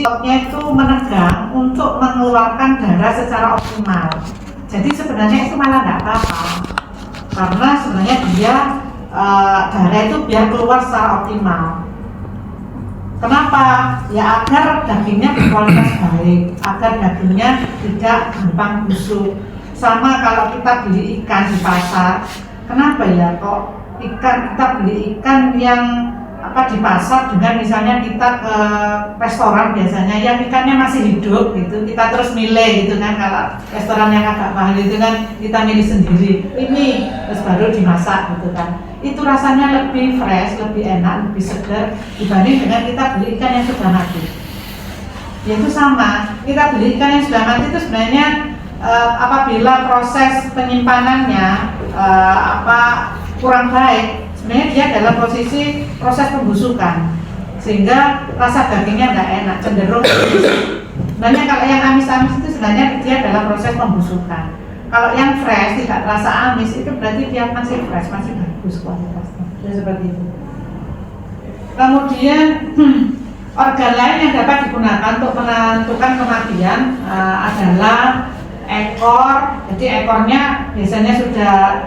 ototnya itu menegang untuk mengeluarkan darah secara optimal. Jadi sebenarnya itu malah nggak apa-apa, karena sebenarnya dia darah itu biar keluar secara optimal. Kenapa? Ya agar dagingnya berkualitas baik, agar dagingnya tidak gampang busuk. Sama kalau kita beli ikan di pasar, kenapa ya kok kita beli ikan yang di pasar dengan misalnya kita ke restoran biasanya yang ikannya masih hidup gitu, kita terus milih gitu kan. Kalau restoran yang agak mahal itu kan kita milih sendiri, ini terus baru dimasak gitu kan. Itu rasanya lebih fresh, lebih enak, lebih segar dibanding dengan kita beli ikan yang sudah mati. Ya itu sama, kita beli ikan yang sudah mati itu sebenarnya apabila proses penyimpanannya kurang baik, sebenarnya dia dalam posisi proses pembusukan, sehingga rasa dagingnya nggak enak, cenderung sebenarnya kalau yang amis-amis itu sebenarnya dia dalam proses pembusukan. Kalau yang fresh tidak terasa amis itu berarti dia masih fresh, masih bagus kualitasnya. Jadi seperti itu. Kemudian organ lain yang dapat digunakan untuk menentukan kematian adalah ekor. Jadi ekornya biasanya sudah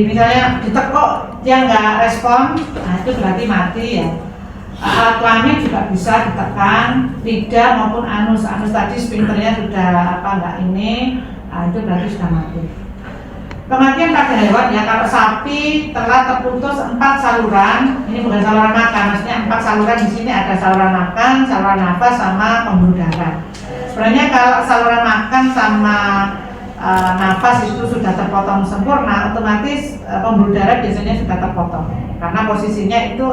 misalnya ditekuk dia nggak respon, nah itu berarti mati ya. Kelamin juga bisa ditekan, lidah maupun anus tadi sphincternya sudah nggak ini. Nah, itu berarti sudah mati. Kematian pada hewan ya, kalau sapi telah terputus 4 saluran, ini bukan saluran makan, maksudnya 4 saluran di sini ada saluran makan, saluran nafas sama pembuluh darah. Sebenarnya kalau saluran makan sama nafas itu sudah terpotong sempurna, otomatis pembuluh darah biasanya sudah terpotong, karena posisinya itu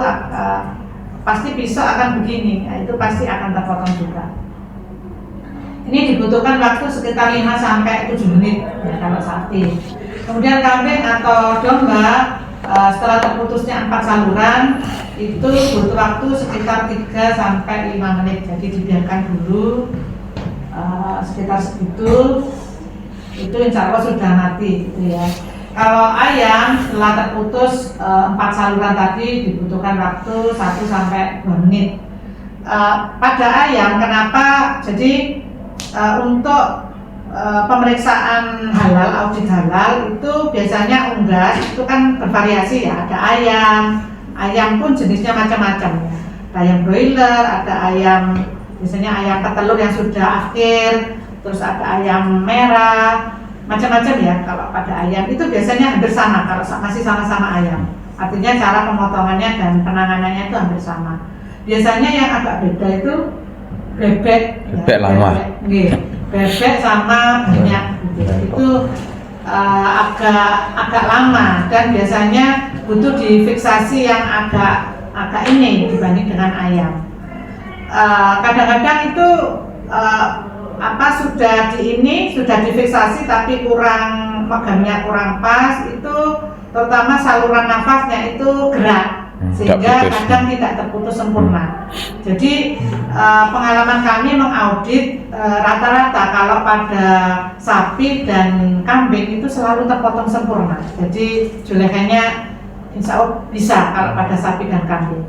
pasti pisau akan begini, nah, itu pasti akan terpotong juga. Ini dibutuhkan waktu sekitar 5-7 menit ya, kalau sapi. Kemudian kambing atau domba setelah terputusnya 4 saluran itu butuh waktu sekitar 3-5 menit. Jadi dibiarkan dulu sekitar segitu, itu insya Allah sudah mati gitu ya. Kalau ayam setelah terputus 4 saluran tadi dibutuhkan waktu 1-2 menit. Pada ayam kenapa? Jadi untuk pemeriksaan halal, audit halal itu biasanya unggas itu kan bervariasi ya. Ada ayam pun jenisnya macam-macam ya. Ada ayam broiler, ada ayam biasanya ayam petelur yang sudah akhir, terus ada ayam merah, macam-macam ya. Kalau pada ayam itu biasanya hampir sama kalau masih sama-sama ayam. Artinya cara pemotongannya dan penanganannya itu hampir sama. Biasanya yang agak beda itu bebek lama. Bebek sama banyak gitu. Itu agak lama dan biasanya butuh difiksasi yang agak ini dibanding dengan ayam. Kadang-kadang itu sudah difiksasi tapi megangnya kurang pas, itu terutama saluran nafasnya itu gerak sehingga kadang tidak terputus sempurna. Jadi pengalaman kami mengaudit rata-rata kalau pada sapi dan kambing itu selalu terpotong sempurna. Jadi julekanya insya Allah bisa kalau pada sapi dan kambing.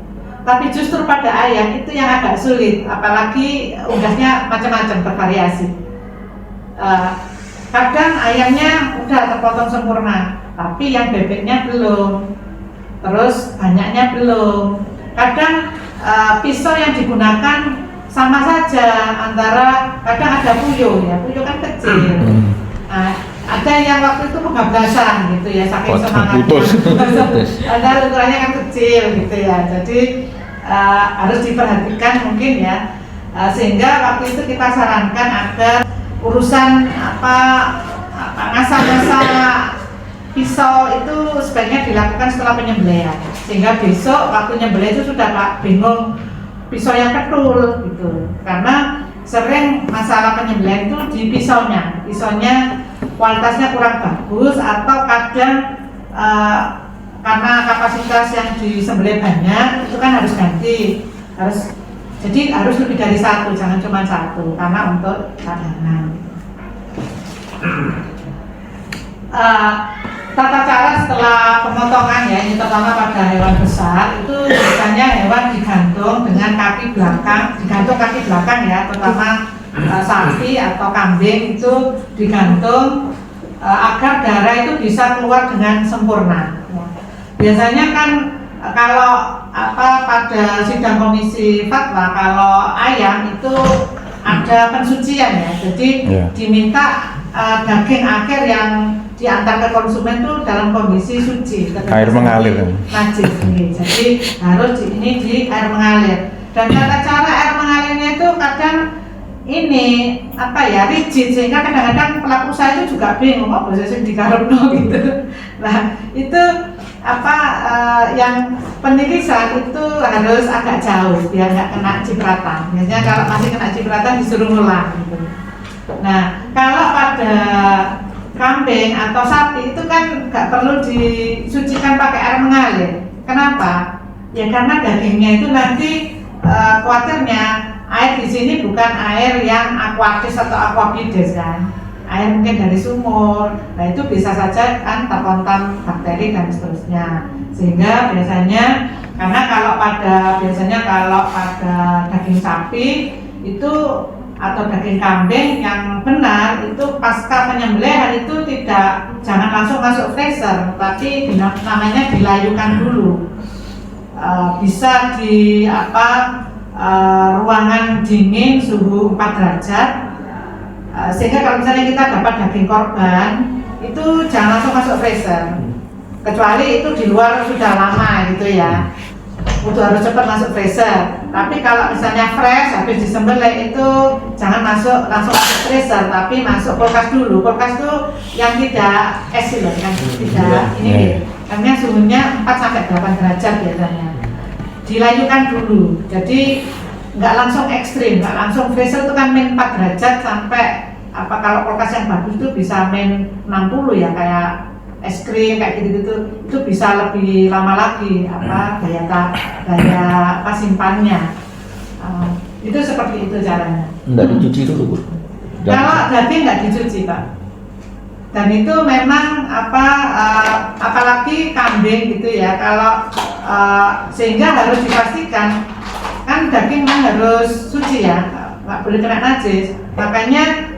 Tapi justru pada ayam itu yang agak sulit, apalagi unggasnya macam-macam bervariasi. Kadang ayamnya udah terpotong sempurna, tapi yang bebeknya belum. Terus banyaknya belum. Kadang pisau yang digunakan sama saja, antara kadang ada puyuh ya, puyuh kan kecil. Ada yang waktu itu pengablasan gitu ya, saking semangatnya. Ada ukurannya kan kecil gitu ya, jadi harus diperhatikan mungkin ya, sehingga waktu itu kita sarankan agar urusan ngasah-ngasah pisau itu sebaiknya dilakukan setelah penyembelihan, sehingga besok waktu nyembelih itu sudah bingung pisau yang ketul gitu, karena sering masalah penyembelihan itu di pisaunya kualitasnya kurang bagus, atau kadang karena kapasitas yang disembelih banyak itu kan harus ganti, jadi harus lebih dari satu, jangan cuma satu, karena untuk cadangan. uh, tata cara setelah pemotongan ya, ini terutama pada hewan besar itu biasanya hewan digantung dengan kaki belakang, digantung kaki belakang ya, terutama sapi atau kambing itu digantung agar darah itu bisa keluar dengan sempurna. Biasanya kan kalau pada sidang komisi fatwa kalau ayam itu ada pensucian ya, jadi diminta daging akhir yang diantar ke konsumen itu dalam kondisi suci, air mengalir, najis. Jadi harus ini di air mengalir. Dan tata cara air mengalirnya itu kadang ini rigid, sehingga kadang-kadang pelaku usaha itu juga bingung apa sih dikarepno gitu. Nah itu yang penirisan itu harus agak jauh biar nggak kena cipratan. Biasanya kalau masih kena cipratan disuruh ngulang gitu. Nah kalau pada kambing atau sapi itu kan nggak perlu disucikan pakai air mengalir. Kenapa? Ya karena dagingnya itu nanti khawatirnya air di sini bukan air yang aquatis atau aquabides kan, air mungkin dari sumur. Nah itu bisa saja kan terkontam bakteri dan seterusnya. Sehingga biasanya biasanya kalau pada daging sapi itu atau daging kambing yang benar itu pasca penyembelihan itu jangan langsung masuk freezer, tapi namanya dilayukan dulu. Bisa di ruangan dingin suhu 4 derajat, sehingga kalau misalnya kita dapat daging korban itu jangan langsung masuk freezer, kecuali itu di luar sudah lama gitu ya, itu harus cepat masuk freezer. Tapi kalau misalnya fresh habis disembelih itu jangan langsung masuk freezer, tapi masuk kulkas dulu. Kulkas itu yang tidak es loh, kan tidak ini, karena suhunya 4-8 derajat biasanya. Dilayukan dulu, jadi nggak langsung ekstrim, nggak langsung freezer itu kan min 4 derajat sampai kalau kulkas yang bagus itu bisa min 60 ya, kayak es krim kayak gitu-gitu, itu bisa lebih lama lagi daya simpannya. Itu seperti itu caranya. Nggak dicuci dulu, Bu? Kalau daging nggak dicuci, Pak. Dan itu memang apalagi kambing gitu ya, kalau sehingga harus dipastikan kan daging kan harus suci ya, nggak boleh kena najis. Makanya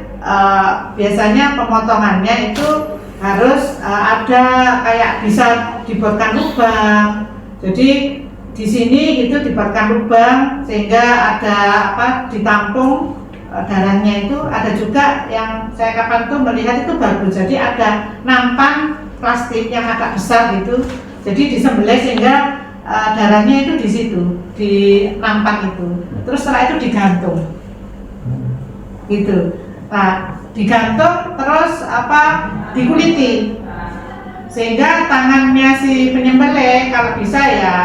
biasanya pemotongannya itu harus ada kayak bisa dibuatkan lubang. Jadi di sini itu dibuatkan lubang sehingga ada ditampung darahnya itu. Ada juga yang saya kapan tuh melihat itu bagus. Jadi ada nampan plastik yang agak besar gitu. Jadi disembelih sehingga darahnya itu di situ, di nampan itu. Terus setelah itu digantung. Gitu. Nah, digantung terus dikuliti sehingga tangannya si penyembelih kalau bisa ya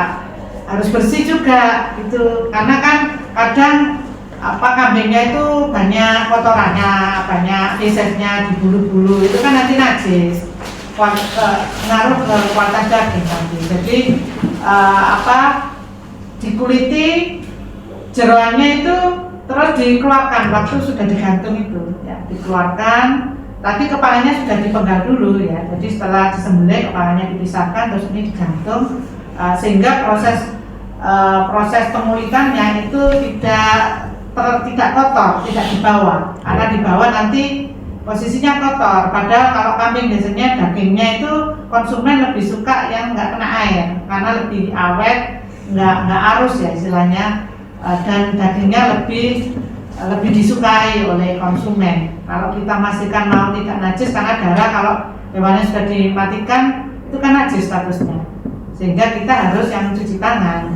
harus bersih juga gitu, karena kan kadang kambingnya itu banyak kotorannya, banyak fesesnya di bulu-bulu, itu kan nanti najis, ngaruh ke kualitas daging nanti. Jadi dikuliti jeroannya itu terus dikeluarkan waktu sudah digantung itu ya, dikeluarkan. Tapi kepalanya sudah dipenggal dulu ya. Jadi setelah disembelih kepalanya dipisahkan, terus ini digantung sehingga proses pengulitannya itu tidak kotor, tidak dibawa. Karena dibawa nanti posisinya kotor. Padahal kalau kambing biasanya dagingnya itu konsumen lebih suka yang nggak kena air, karena lebih awet, nggak arus ya istilahnya. Dan dagingnya lebih disukai oleh konsumen. Kalau kita pastikan mau tidak najis, karena darah kalau hewannya sudah dimatikan itu kan najis statusnya, sehingga kita harus yang cuci tangan.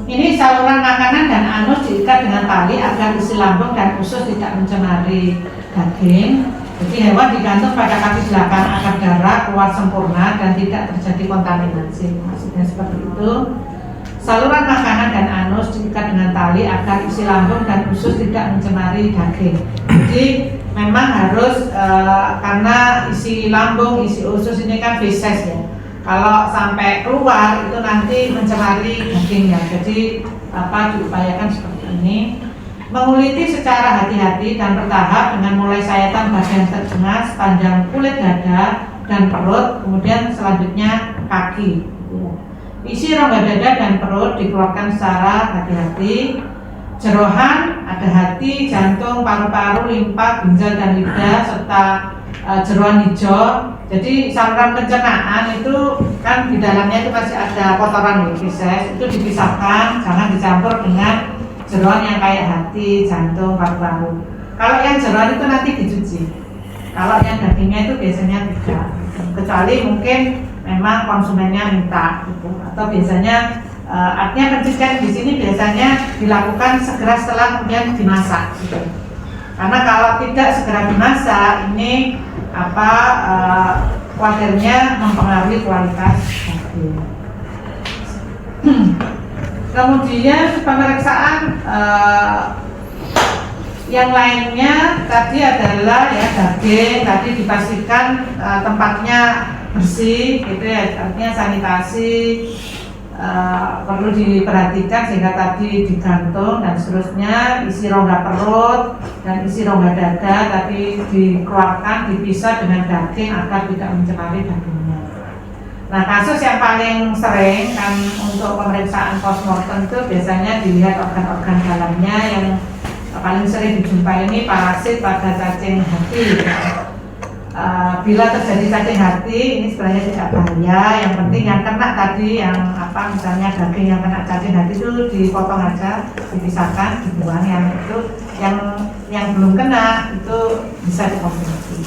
Ini saluran makanan dan anus diikat dengan tali agar isi lambung dan usus tidak mencemari daging. Jadi hewan digantung pada kaki belakang agar darah keluar sempurna dan tidak terjadi kontaminasi. Maksudnya seperti itu. Saluran makanan dan anus diikat dengan tali agar isi lambung dan usus tidak mencemari daging. Jadi memang harus karena isi lambung, isi usus ini kan feses ya. Kalau sampai keluar itu nanti mencemari dagingnya. Jadi diupayakan seperti ini. Menguliti secara hati-hati dan bertahap dengan mulai sayatan bagian tengah sepanjang kulit dada dan perut, kemudian selanjutnya kaki. Isi rongga dada dan perut dikeluarkan secara hati-hati. Jeroan ada hati, jantung, paru-paru, limpa, ginjal dan lidah serta jeroan hijau. Jadi saluran pencernaan itu kan di dalamnya itu masih ada kotoran feses, itu dipisahkan, jangan dicampur dengan jeroan yang kayak hati, jantung, paru-paru. Kalau yang jeroan itu nanti dicuci. Kalau yang dagingnya itu biasanya tidak. Kecuali mungkin memang konsumennya minta gitu. Atau biasanya artinya pencucian di sini biasanya dilakukan segera setelah kemudian dimasak gitu. Karena kalau tidak segera dimasak ini khawatirnya mempengaruhi kualitas daging. Kemudian pemeriksaan yang lainnya tadi adalah ya daging, tadi dipastikan tempatnya bersih, gitu ya, artinya sanitasi perlu diperhatikan sehingga tadi digantung dan seterusnya. Isi rongga perut dan isi rongga dada tadi dikeluarkan, dipisah dengan daging agar tidak mencemari dagingnya. Nah, kasus yang paling sering kan untuk pemeriksaan postmortem itu biasanya dilihat organ-organ dalamnya. Yang paling sering dijumpai ini parasit pada cacing hati. Bila terjadi cacing hati ini sebenarnya tidak bahaya. Yang penting yang kena tadi, yang misalnya daging yang kena cacing hati itu dipotong aja, dipisahkan, dibuang. Yang itu yang belum kena itu bisa dikonsumsi.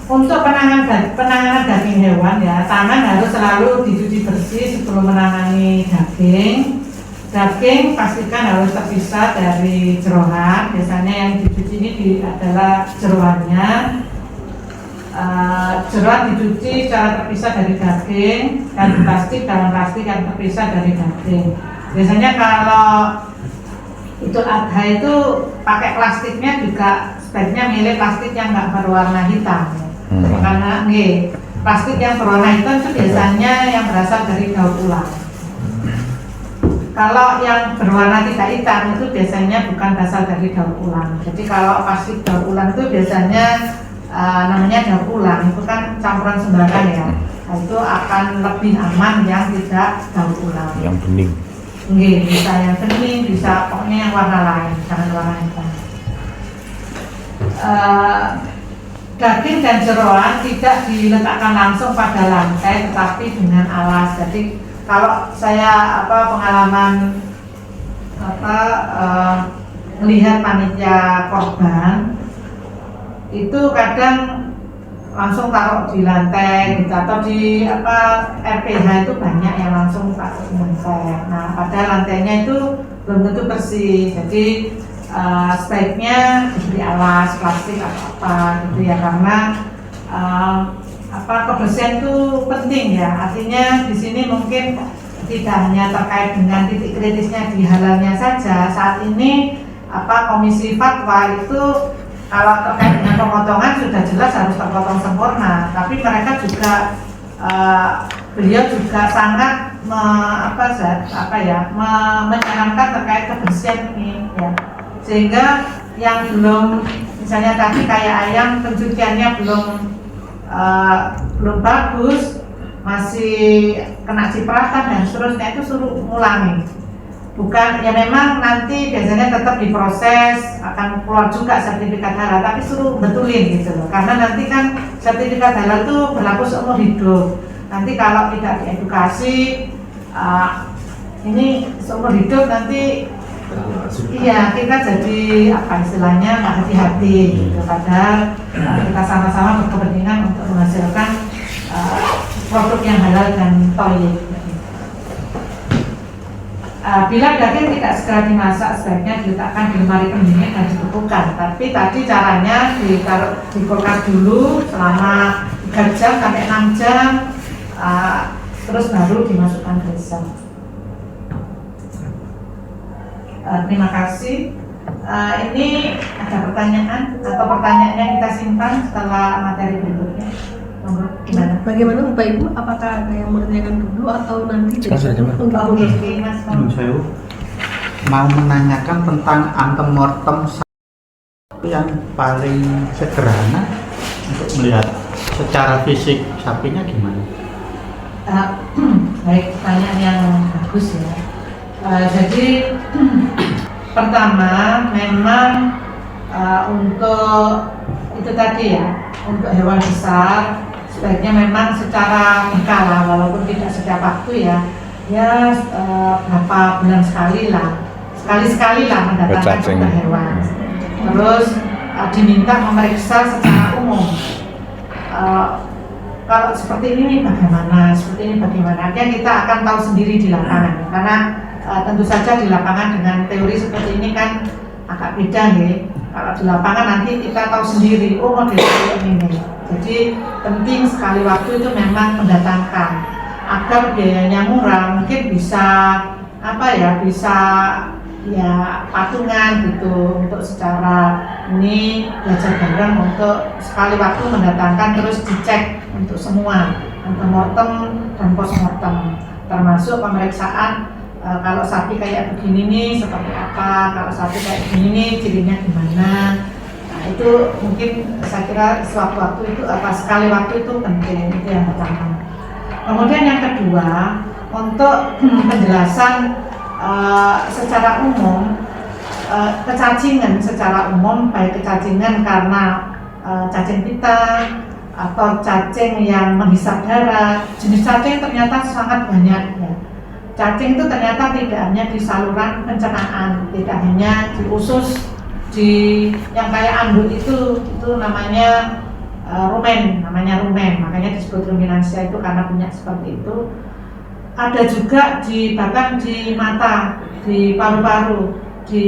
Untuk penanganan daging hewan ya, tangan harus selalu dicuci bersih sebelum menangani daging. Daging pastikan harus terpisah dari jeroan. Biasanya yang dicuci ini adalah jeroannya. Jeroan dicuci secara terpisah dari daging dan plastik dalam plastik yang terpisah dari daging. Biasanya kalau Idul Adha itu pakai plastiknya juga sebaiknya milih plastik yang nggak berwarna hitam. Karena plastik yang berwarna hitam itu biasanya yang berasal dari daur ulang. Kalau yang berwarna tidak hitam itu biasanya bukan berasal dari daur ulang. Jadi kalau plastik daur ulang itu biasanya namanya daur ulang, itu kan campuran sembarang ya. Nah, itu akan lebih aman yang tidak daur ulang. Yang bening. Bisa yang bening, bisa pokoknya yang warna lain, jangan warna hitam. Daging dan jeroan tidak diletakkan langsung pada lantai, tetapi dengan alas. Jadi kalau saya pengalaman melihat panitia korban itu kadang langsung taruh di lantai gitu, atau di RPH itu banyak yang langsung taruh di lantai. Nah, pada lantainya itu belum tentu bersih, jadi sebaiknya diberi alas plastik atau apa gitu ya, karena kebersihan itu penting ya. Artinya di sini mungkin tidak hanya terkait dengan titik kritisnya di halalnya saja. Saat ini Komisi Fatwa itu kalau terkait dengan pemotongan sudah jelas harus terpotong sempurna, tapi mereka juga beliau juga sangat menyarankan terkait kebersihan ini ya. Sehingga yang belum, misalnya tadi kayak ayam pencuciannya belum bagus, masih kena cipratan dan seterusnya, itu suruh ngulangi. Bukan ya, memang nanti biasanya tetap diproses, akan keluar juga sertifikat halal, tapi suruh betulin gitu loh. Karena nanti kan sertifikat halal itu berlaku seumur hidup. Nanti kalau tidak diedukasi, ini seumur hidup nanti iya kita jadi istilahnya nggak hati-hati gitu. Padahal kita sama-sama berkepentingan untuk menghasilkan produk yang halal dan thayyib. Bila daging tidak segera dimasak, sebaiknya diletakkan di lemari pendingin dan dibekukan. Tapi tadi caranya ditaruh di kulkas dulu selama 3 jam sampai 6 jam, terus baru dimasukkan ke sel. Terima kasih. Ini ada pertanyaan atau pertanyaannya kita simpan setelah materi berikutnya. Monggo, gimana? bagaimana Bapak Ibu? Apakah ada yang mau ditanyakan dulu atau nanti untuk saya mau menanyakan tentang antemortem yang paling sederhana untuk melihat secara fisik sapinya gimana? Baik, pertanyaan yang bagus ya. Jadi pertama memang untuk itu tadi ya, untuk hewan besar sebaiknya memang secara berkala walaupun tidak setiap waktu ya, berapa bulan sekali lah mendatangkan dokter hewan. Terus diminta memeriksa secara umum. Kalau seperti ini bagaimana, Artinya kita akan tahu sendiri di lapangan. Karena tentu saja di lapangan dengan teori seperti ini kan agak beda nih. Kalau di lapangan nanti kita tahu sendiri, oh model seperti ini. Jadi penting sekali waktu itu memang mendatangkan agar biayanya murah, mungkin bisa bisa patungan gitu untuk secara ini belajar bareng untuk sekali waktu mendatangkan terus dicek untuk semua antemortem dan postmortem termasuk pemeriksaan kalau sapi kayak begini nih seperti apa, kalau sapi kayak begini nih cirinya gimana. Nah itu mungkin saya kira sewaktu-waktu itu sekali waktu itu penting, itu yang pertama. Kemudian yang kedua untuk penjelasan secara umum kecacingan secara umum, baik kecacingan karena cacing pita atau cacing yang menghisap darah. Jenis cacing ternyata sangat banyak ya. Cacing itu ternyata tidak hanya di saluran pencernaan, tidak hanya di usus, di yang kayak anduk itu namanya rumen, makanya disebut ruminansia itu karena punya seperti itu. Ada juga bahkan di mata, di paru-paru, di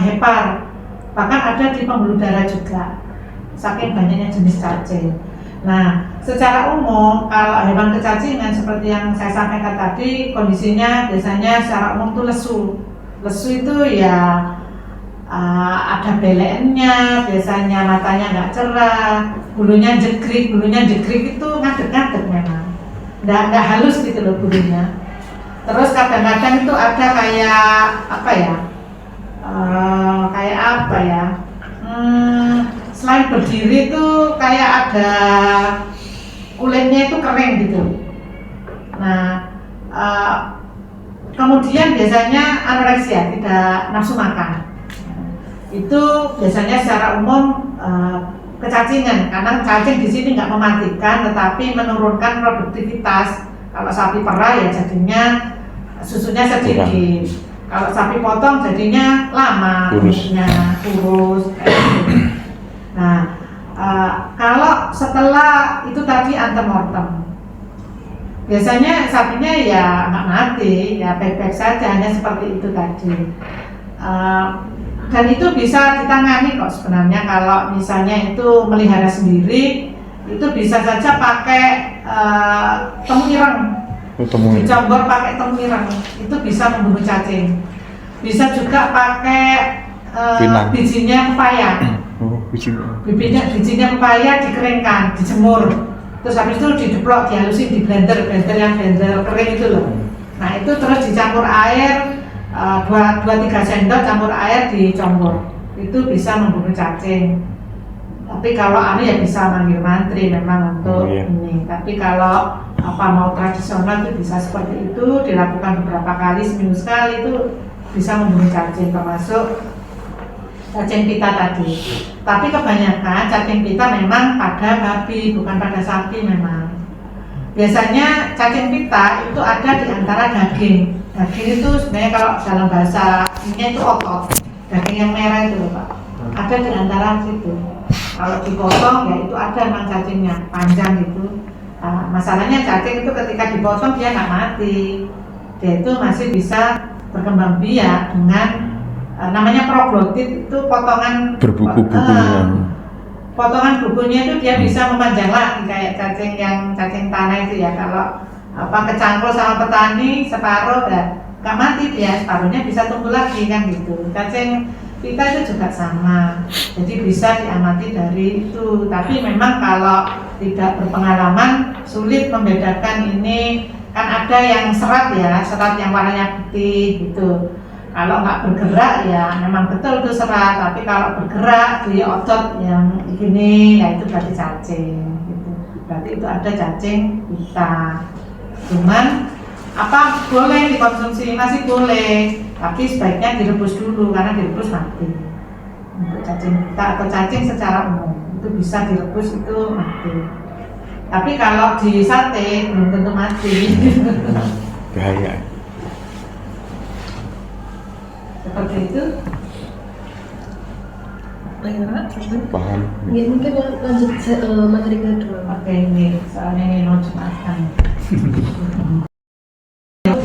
hepar, bahkan ada di pembuluh darah juga. Saking banyaknya jenis cacing. Nah, secara umum kalau hewan kecacingan seperti yang saya sampaikan tadi, kondisinya biasanya secara umum itu lesu. Lesu itu ya ada beleknya, biasanya matanya nggak cerah, bulunya jegrik itu ngadek-ngadek memang. Nggak halus gitu loh bulunya. Terus kadang-kadang itu ada selain berdiri itu kayak ada kulitnya itu kering gitu. Nah, kemudian biasanya anoreksia, tidak nafsu makan. Itu biasanya secara umum kecacingan, karena cacing di sini nggak mematikan, tetapi menurunkan produktivitas. Kalau sapi perah ya jadinya susunya sedikit. Kalau sapi potong jadinya lama, kurus. Nah, kalau setelah itu tadi antemortem, biasanya sapinya ya nggak mati, ya baik-baik saja, hanya seperti itu tadi. Dan itu bisa ditangani kok sebenarnya kalau misalnya itu melihara sendiri, itu bisa saja pakai temu ireng, dicampur pakai temu ireng, itu bisa membunuh cacing. Bisa juga pakai bijinya pepaya, bijinya pepaya dikeringkan, dijemur, terus habis itu dideplok, dihalusin di blender yang blender kering itu loh. Nah itu terus dicampur air. 2-3 sendok campur air dicampur, itu bisa membunuh cacing. Tapi kalau ya bisa manggil mantri memang untuk ini. Tapi kalau mau tradisional itu bisa seperti itu, dilakukan beberapa kali, seminggu sekali itu bisa membunuh cacing, termasuk cacing pita tadi. Tapi kebanyakan cacing pita memang pada babi, bukan pada sapi memang. Biasanya cacing pita itu ada di antara daging. Daging itu sebenarnya kalau dalam bahasa ini itu otot, daging yang merah itu loh Pak, ada di antara situ. Kalau dipotong ya itu ada memang cacingnya, panjang gitu. Masalahnya cacing itu ketika dipotong dia nggak mati, dia itu masih bisa berkembang biak dengan namanya proglotit, itu potongan berbuku-bukunya. Potongan bukunya itu dia bisa memanjang lagi kayak cacing tanah itu ya. Kalau kecangkul sama petani separuh nggak mati dia, separuhnya bisa tumbuh lagi kan gitu. Cacing kita itu juga sama, jadi bisa diamati dari itu. Tapi memang kalau tidak berpengalaman sulit membedakan ini, kan ada yang serat ya, serat yang warnanya putih gitu. Kalau nggak bergerak ya memang betul itu serat, tapi kalau bergerak di otot yang gini ya itu berarti cacing gitu. Berarti itu ada cacing pita. Cuman apa boleh dikonsumsi, masih boleh, tapi sebaiknya direbus dulu karena direbus mati. Untuk cacing pita atau cacing secara umum itu bisa direbus, itu mati. Tapi kalau di sate belum tentu mati. Bahaya. Seperti itu. Paham. Ya, mungkin lanjut materi kedua. Oke, ini soalnya ini mau jelaskan.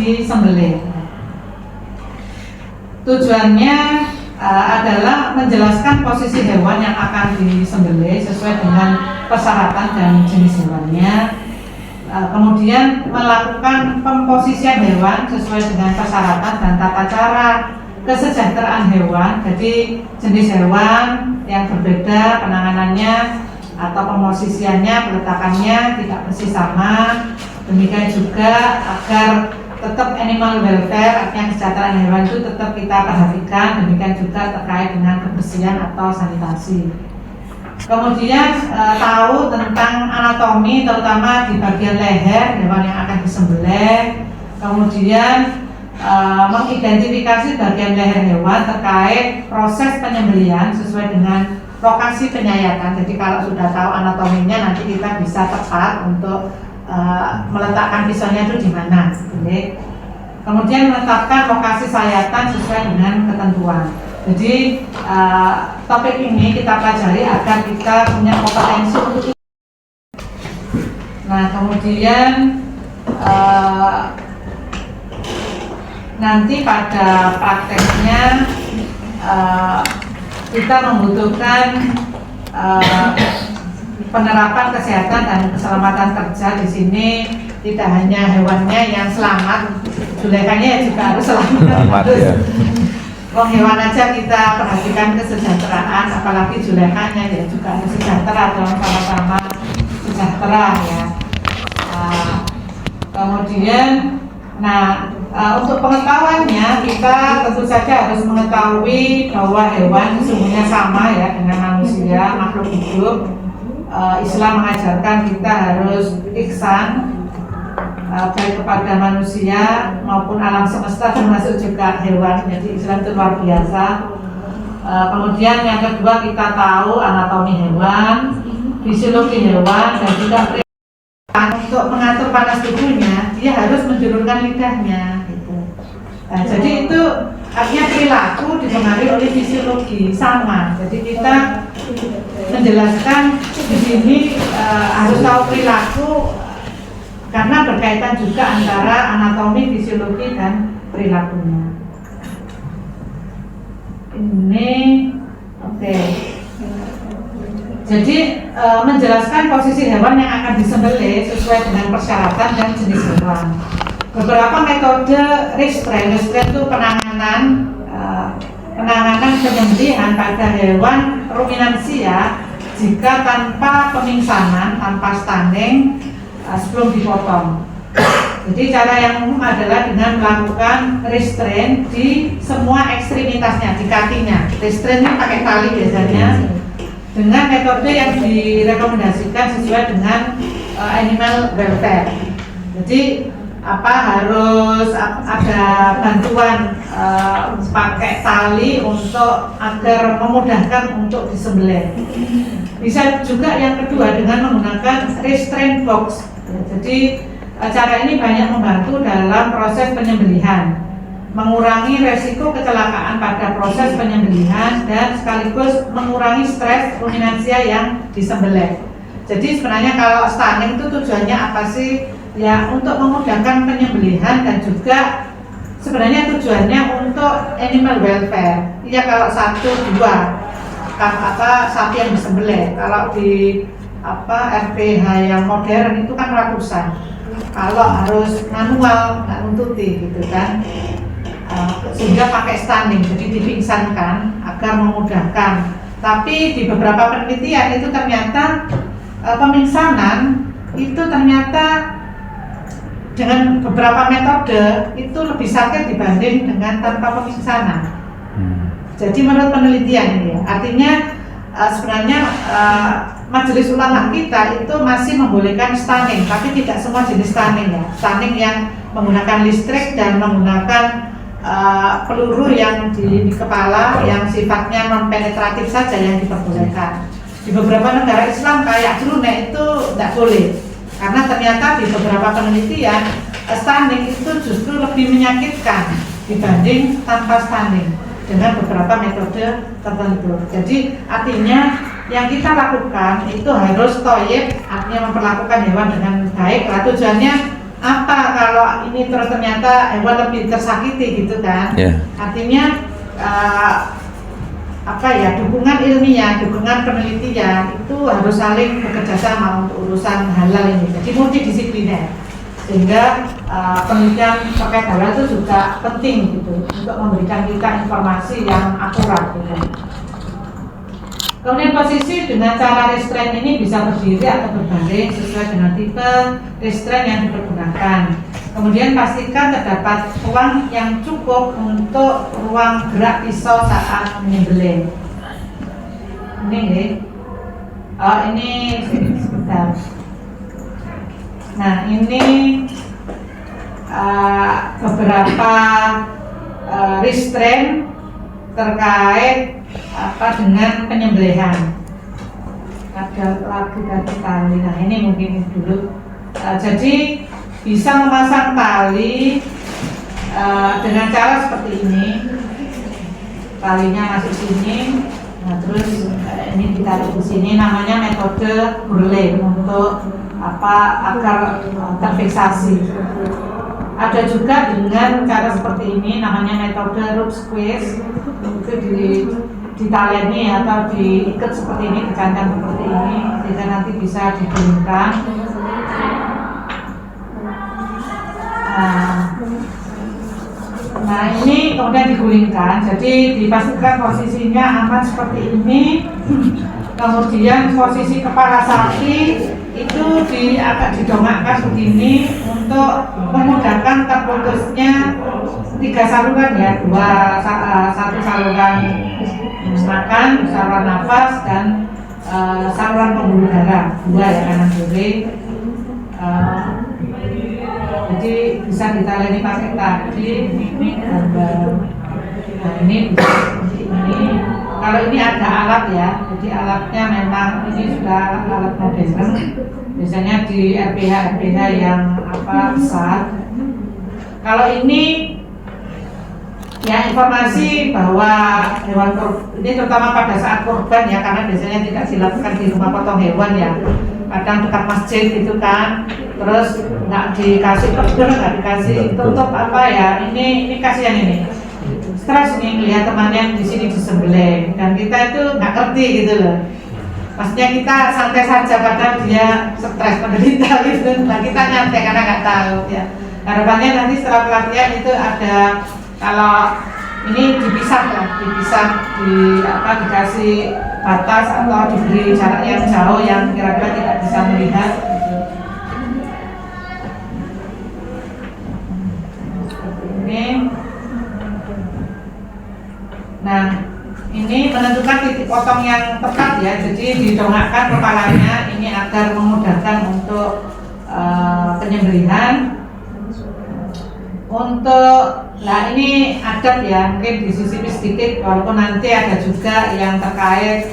Disembelih. Tujuannya adalah menjelaskan posisi hewan yang akan disembelih sesuai dengan persyaratan dan jenis hewannya. Kemudian melakukan pemposisian hewan sesuai dengan persyaratan dan tata cara kesejahteraan hewan. Jadi jenis hewan yang berbeda penanganannya atau pemosisiannya, peletakannya tidak persis sama. Demikian juga agar tetap animal welfare, artinya kesejahteraan hewan itu tetap kita perhatikan. Demikian juga terkait dengan kebersihan atau sanitasi. Kemudian tahu tentang anatomi, terutama di bagian leher hewan yang akan disembelih. Kemudian mengidentifikasi bagian leher hewan terkait proses penyembelihan sesuai dengan lokasi penyayatan. Jadi kalau sudah tahu anatominya, nanti kita bisa tepat untuk meletakkan pisaunya itu di mana. Kemudian menetapkan lokasi sayatan sesuai dengan ketentuan. Jadi topik ini kita pelajari agar kita punya kompetensi untuk itu. Nah, kemudian nanti pada prakteknya kita membutuhkan penerapan kesehatan dan keselamatan kerja. Di sini tidak hanya hewannya yang selamat, julekanya juga harus selamat. Ya. Wong hewan aja kita perhatikan kesejahteraan, apalagi julekanya ya juga harus sejahtera dong, sama-sama sejahtera ya. Kemudian, untuk pengetahuannya kita tentu saja harus mengetahui bahwa hewan sesungguhnya sama ya dengan manusia, makhluk hidup. Islam mengajarkan kita harus ihsan baik kepada manusia maupun alam semesta, termasuk juga hewan. Jadi Islam itu luar biasa. Kemudian yang kedua, kita tahu anatomi hewan, fisiologi hewan, dan juga untuk mengatur panas tubuhnya dia harus menjulurkan lidahnya gitu. Jadi itu artinya perilaku dipengaruhi oleh fisiologi sama. Jadi kita menjelaskan di sini harus tahu perilaku karena berkaitan juga antara anatomi, fisiologi dan perilakunya. Ini oke. Jadi menjelaskan posisi hewan yang akan disembelih sesuai dengan persyaratan dan jenis hewan. Beberapa metode restraint itu penanganan penyembelihan pada hewan ruminansia jika tanpa pemingsanan, tanpa stunning sebelum dipotong. Jadi cara yang umum adalah dengan melakukan restraint di semua ekstremitasnya, di kakinya. Restraint ini pakai tali biasanya, dengan metode yang direkomendasikan sesuai dengan animal welfare. Jadi harus ada bantuan pakai tali untuk agar memudahkan untuk disembelih. Bisa juga yang kedua dengan menggunakan restraint box. Jadi cara ini banyak membantu dalam proses penyembelihan, mengurangi resiko kecelakaan pada proses penyembelihan dan sekaligus mengurangi stres ruminansia yang disembelih. Jadi sebenarnya kalau stunning itu tujuannya apa sih? Ya untuk memudahkan penyembelihan dan juga sebenarnya tujuannya untuk animal welfare. Ya kalau 1, 2 sapi yang disembelih. Kalau di RPH yang modern itu kan ratusan. Kalau harus manual nggak nuntuti gitu kan. Sehingga pakai stunning, jadi dipingsankan agar memudahkan. Tapi di beberapa penelitian itu ternyata pemingsanan itu ternyata dengan beberapa metode itu lebih sakit dibanding dengan tanpa pemingsanan. Jadi menurut penelitian ini ya, artinya sebenarnya majelis ulama kita itu masih membolehkan stunning, tapi tidak semua jenis stunning ya. Stunning yang menggunakan listrik dan menggunakan peluru yang di kepala yang sifatnya non penetratif saja yang diperbolehkan. Di beberapa negara Islam kayak Brunei itu tidak boleh. Karena ternyata di beberapa penelitian stunning itu justru lebih menyakitkan dibanding tanpa stunning dengan beberapa metode tertentu. Jadi artinya yang kita lakukan itu harus toyib, artinya memperlakukan hewan dengan baik. Lah tujuannya apa kalau ini terus ternyata hewan lebih tersakiti gitu kan? Artinya dukungan ilmiah, dukungan penelitian itu harus saling bekerja sama untuk urusan halal ini. Jadi multidisipliner, sehingga penelitian terkait halal itu juga penting gitu untuk memberikan kita informasi yang akurat gitu. Kemudian posisi dengan cara restrain ini bisa berdiri atau berbaring sesuai dengan tipe restrain yang dipergunakan. Kemudian pastikan terdapat ruang yang cukup untuk ruang gerak pisau saat menyembelih. Ini sebentar. Nah ini beberapa restrain terkait dengan penyembelihan. Ada lagi tali. Nah ini mungkin dulu. Jadi bisa memasang tali dengan cara seperti ini. Talinya masuk sini, nah terus ini ditarik ke sini. Namanya metode burley untuk agar terfiksasi. Ada juga dengan cara seperti ini, namanya metode rope squeeze. Itu ditaleni atau diikat seperti ini, dicantang seperti ini, sehingga nanti bisa digulingkan. Nah ini kemudian digulingkan, jadi dipastikan posisinya aman seperti ini. Kemudian posisi kepala sapi itu agak didongakkan begini untuk memudahkan terputusnya 3 saluran ya, satu saluran makan, saluran nafas, dan saluran pembuluh darah 2 ya, kanan kiri. Jadi bisa ditaleni pakai tadi ini gambar. Nah ini bisa seperti ini. Kalau ini ada alat ya, jadi alatnya memang ini sudah alat modern. Biasanya di RPH yang besar. Kalau ini ya informasi bahwa hewan ini terutama pada saat kurban ya, karena biasanya tidak dilakukan di rumah potong hewan ya. Kadang dekat masjid gitu kan, terus nggak dikasih order, nggak dikasih tutup ini kasihan ini, stres nih melihat temannya di sini disembelih, dan kita itu nggak ngerti gitu loh. Maksudnya kita santai saja padahal dia stres menderita gitu, nah kita nyantai karena nggak tahu ya. Harapannya nanti setelah pelatihan itu ada, kalau ini dipisah dikasih batas atau diberi jarak yang jauh yang kira-kira tidak bisa melihat. Ini. Nah, ini menentukan titik potong yang tepat ya. Jadi didongakkan kepalanya ini agar memudahkan untuk penyembelihan. Ini adat ya, mungkin disisipi sedikit, walaupun nanti ada juga yang terkait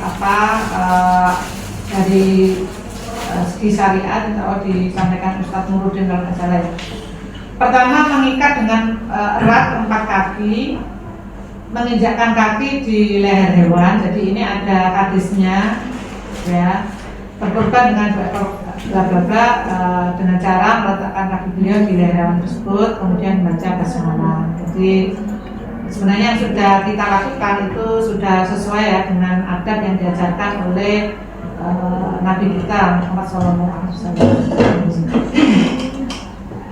dari segi syariat atau disampaikan Ustadz Nurudin kalau nggak salah ya. Pertama, mengikat dengan erat 4 kaki, menginjakkan kaki di leher hewan. Jadi ini ada hadisnya ya, berkorban dengan bla bla bla dengan cara meletakkan kaki beliau di leher hewan tersebut, kemudian membaca basmalah. Jadi sebenarnya yang sudah kita lakukan itu sudah sesuai ya dengan adat yang diajarkan oleh Nabi kita Muhammad SAW.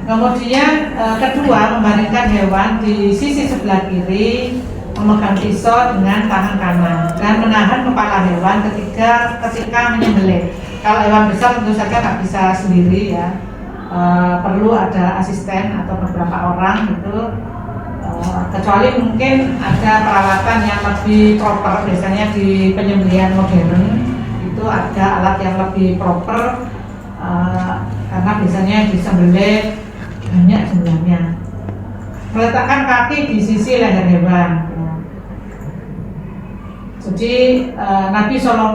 Kemudian kedua, membaringkan hewan di sisi sebelah kiri memegang pisau dengan tangan kanan dan menahan kepala hewan ketika menyembelih. Kalau hewan besar tentu saja nggak bisa sendiri ya, perlu ada asisten atau beberapa orang gitu. Kecuali mungkin ada peralatan yang lebih proper, biasanya di penyembelihan modern itu ada alat yang lebih proper, karena biasanya disembelih banyak jumlahnya. Meletakkan kaki di sisi leher hewan ya. Jadi Nabi SAW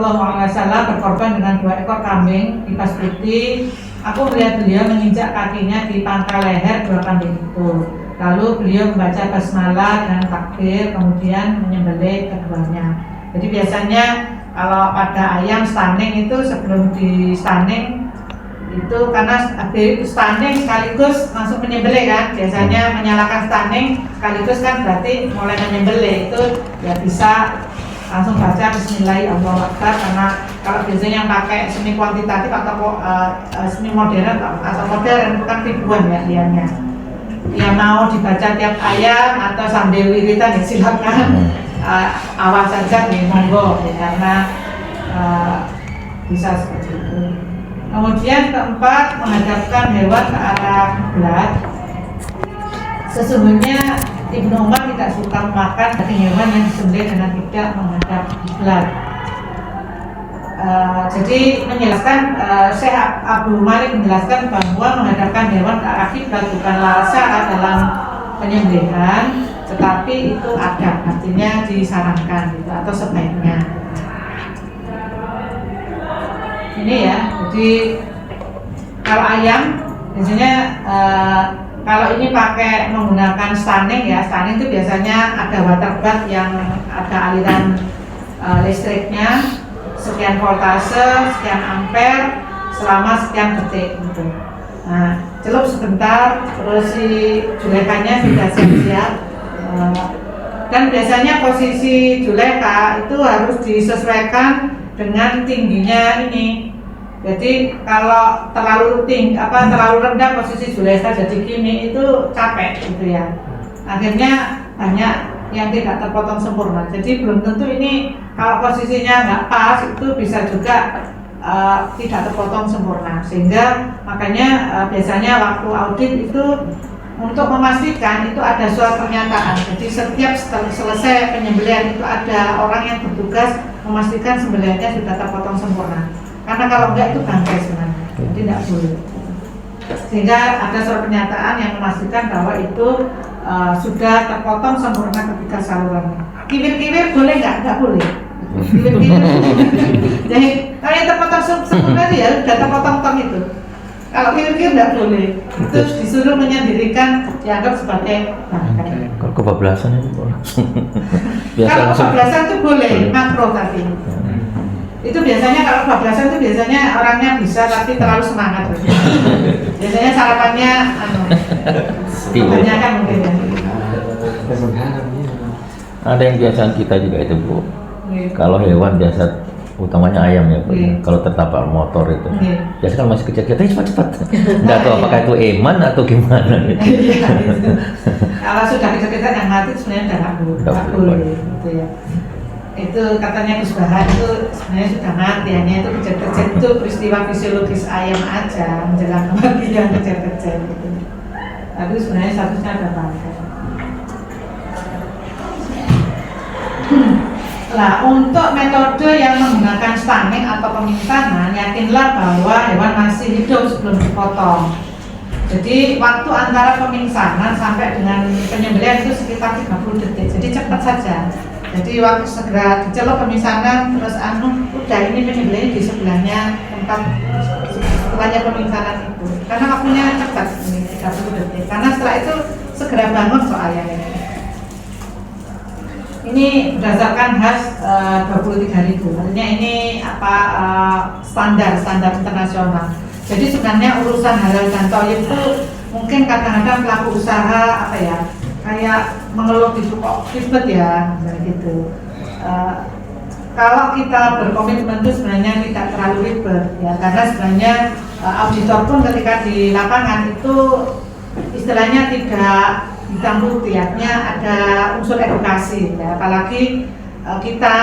berkorban dengan 2 ekor kambing kipas putih. Aku melihat beliau menginjak kakinya di pangkal leher 2 kambing itu. Lalu beliau membaca basmalah dan takbir, kemudian menyembelih keduanya. Jadi biasanya kalau pada ayam stunning itu sebelum di stunning itu karena habis stunning sekaligus langsung menyembelih kan. Biasanya menyalakan stunning sekaligus kan berarti mulai menyembelih, itu ya bisa langsung baca Bismillahirrahmanirrahim, karena kalau biasanya yang pakai semi kuantitatif atau semi modern atau modern bukan ribuan ya liannya. Yang mau dibaca tiap ayat atau sambil wiritan ya silakan, awal saja nih monggo ya, karena bisa seperti itu. Kemudian keempat, menghadapkan hewan ke arah kiblat. Sesungguhnya Ibnu Umar tidak suka memakan daging hewan yang disembelih dengan tidak menghadap kiblat. Jadi menjelaskan, Syekh Abu Malik menjelaskan bahwa menghadapkan hewan ke arah kiblat bukanlah syarat dalam penyembelihan, tetapi itu adab, artinya disarankan gitu, atau sebaiknya. Ini ya, jadi kalau ayam biasanya kalau ini pakai menggunakan stunning ya, stunning itu biasanya ada water bath yang ada aliran listriknya, sekian voltase, sekian ampere, selama sekian detik gitu. Nah, celup sebentar, terus si julekanya sudah siap-siap. Dan biasanya posisi juleka itu harus disesuaikan dengan tingginya ini. Jadi kalau terlalu rendah posisi juleka jadi gini itu capek gitu ya. Akhirnya banyak yang tidak terpotong sempurna. Jadi belum tentu ini kalau posisinya nggak pas itu bisa juga tidak terpotong sempurna. Sehingga makanya biasanya waktu audit itu untuk memastikan itu ada surat pernyataan. Jadi setiap selesai penyembelihan itu ada orang yang bertugas memastikan sembelihannya sudah terpotong sempurna. Karena kalau enggak itu bangkai sebenarnya, jadi tidak boleh. Sehingga ada surat pernyataan yang memastikan bahwa itu sudah terpotong sempurna ketika salurannya. Kiwir-kiwir boleh nggak? Nggak boleh. Kiwir-kiwir. Jadi kalau yang terpotong sempurna ya sudah terpotong tong itu. Kalau kiwir-kiwir nggak boleh. Itu disuruh menyendirikan, dianggap sebagai bangkai. Kalau kebablasan itu boleh. Kalau kebablasan itu boleh, makro tapi. Itu biasanya kalau kebablasan itu biasanya orangnya bisa tapi terlalu semangat. Biasanya sarapannya kebanyakan mungkin ya. Ada yang biasaan kita juga itu Bu. Kalau hewan biasa utamanya ayam ya Bu. Kalau tertabrak motor itu biasa kan masih kecil-kecil, cepat-cepat. Nggak tahu apakah itu eman atau gimana gitu. Kalau sudah kecil-kecil yang mati sebenarnya nggak boleh gitu ya. Itu katanya Gus Bahar itu sebenarnya sudah mati, hanya itu kecil-kecil itu peristiwa fisiologis ayam aja menjelang kematian kecil-kecil gitu. Tapi sebenarnya statusnya ada bangkai. Nah, untuk metode yang menggunakan stunning atau pemingsangan, yakinlah bahwa hewan masih hidup sebelum dipotong. Jadi waktu antara pemingsangan sampai dengan penyembelihan itu sekitar 30 detik, jadi cepat saja. Jadi waktu segera dicelup pemingsangan, terus udah ini penyembelihan di sebelahnya tempat setelahnya pemingsangan itu. Karena waktunya cepat, ini 30 detik. Karena setelah itu segera bangun soalnya ini. Ini berdasarkan HAS 23.000. Artinya ini standar internasional. Jadi sebenarnya urusan halal dan thayyib itu mungkin kadang-kadang pelaku usaha kayak mengeluh gitu kok ribet ya, gitu. Kalau kita berkomitmen itu sebenarnya tidak terlalu ribet ya, karena sebenarnya auditor pun ketika di lapangan itu istilahnya tidak hitam putih, artinya ada unsur edukasi ya. Apalagi kita